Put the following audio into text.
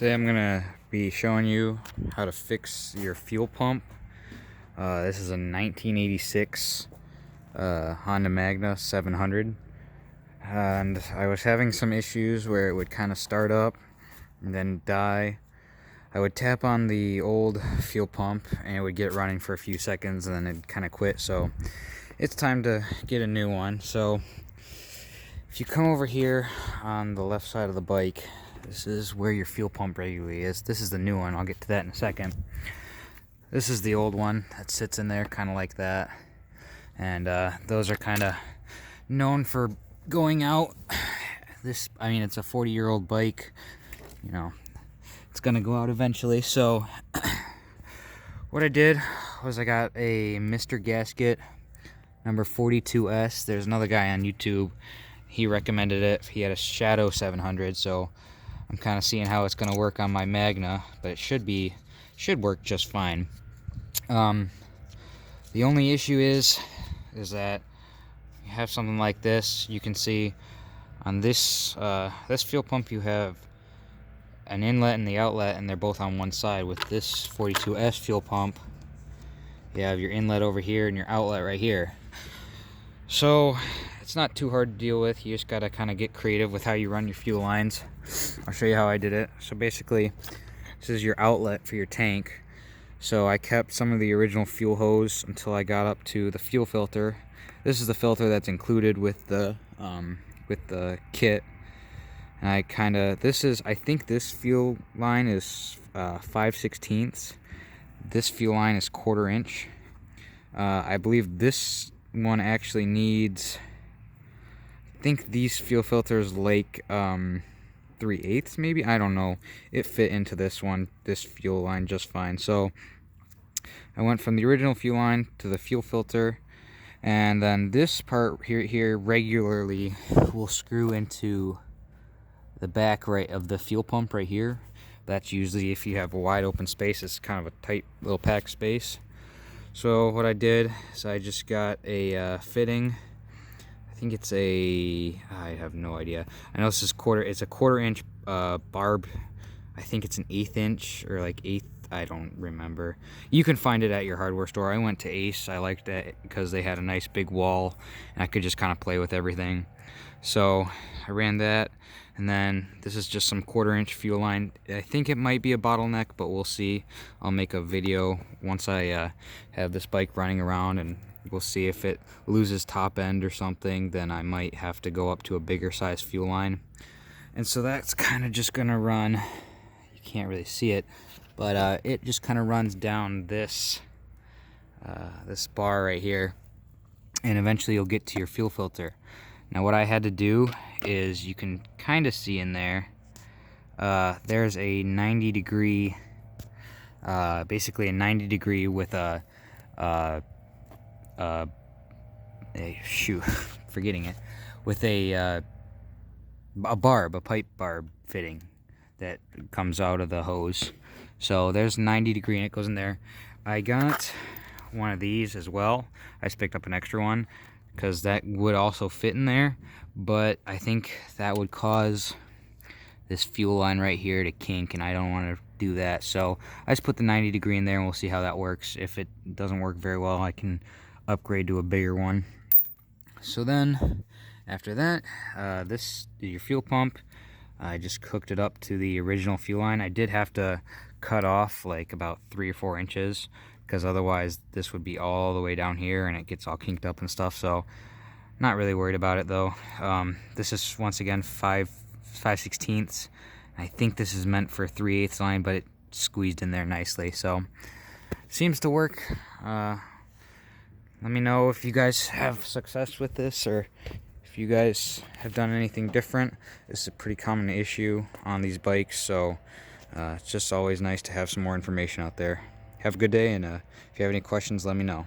Today I'm gonna be showing you how to fix your fuel pump. This is a 1986 Honda Magna 700, and I was having some issues where it would kind of start up and then die. I would tap on the old fuel pump and it would get running for a few seconds and then it'd kind of quit. So it's time to get a new one. So if you come over here on the left side of the bike, this is where your fuel pump regularly is. This is the new one. I'll get to that in a second. This is the old one that sits in there kind of like that. And those are kind of known for going out. It's a 40-year-old bike. You know, it's going to go out eventually. So what I did was I got a Mr. Gasket number 42S. There's another guy on YouTube. He recommended it. He had a Shadow 700, so I'm kind of seeing how it's going to work on my Magna, but it should work just fine. The only issue is that you have something like this. You can see on this fuel pump you have an inlet and the outlet, and they're both on one side. With this 42S fuel pump, you have your inlet over here and your outlet right here. So it's not too hard to deal with. You just gotta kind of get creative with how you run your fuel lines. I'll show you how I did it. So basically, this is your outlet for your tank. So I kept some of the original fuel hose until I got up to the fuel filter. This is the filter that's included with the kit. And I think this fuel line is 5/16. This fuel line is 1/4 inch. I believe this one actually needs, I think these fuel filters like 3/8 maybe, I don't know. It fit into this fuel line just fine. So I went from the original fuel line to the fuel filter, and then this part here regularly will screw into the back right of the fuel pump right here. That's usually if you have a wide open space. It's kind of a tight little packed space. So what I did is I just got a fitting. I think it's I have no idea. I know this is it's a 1/4 inch barb. I think it's an 1/8 inch or like 1/8, I don't remember. You can find it at your hardware store. I went to Ace. I liked that because they had a nice big wall and I could just kind of play with everything. So I ran that, and then this is just some 1/4 inch fuel line. I think it might be a bottleneck, but we'll see. I'll make a video once I have this bike running around, and we'll see if it loses top end or something. Then I might have to go up to a bigger size fuel line. And so that's kind of just gonna run, you can't really see it, but it just kind of runs down this bar right here, and eventually you'll get to your fuel filter. Now what I had to do is, you can kind of see in there, there's a 90 degree, basically a 90 degree with forgetting it, with a pipe barb fitting that comes out of the hose. So there's 90 degree and it goes in there. I got one of these as well. I just picked up an extra one because that would also fit in there, but I think that would cause this fuel line right here to kink, and I don't want to do that. So I just put the 90 degree in there, and we'll see how that works. If it doesn't work very well, I can upgrade to a bigger one. So then after that, this is your fuel pump. I just hooked it up to the original fuel line. I did have to cut off like about 3 or 4 inches, because otherwise this would be all the way down here and it gets all kinked up and stuff. So not really worried about it though. This is once again 5/16. I think this is meant for 3/8 line, but it squeezed in there nicely, so seems to work. Let me know if you guys have success with this, or if you guys have done anything different. This is a pretty common issue on these bikes, so it's just always nice to have some more information out there. Have a good day, and if you have any questions, let me know.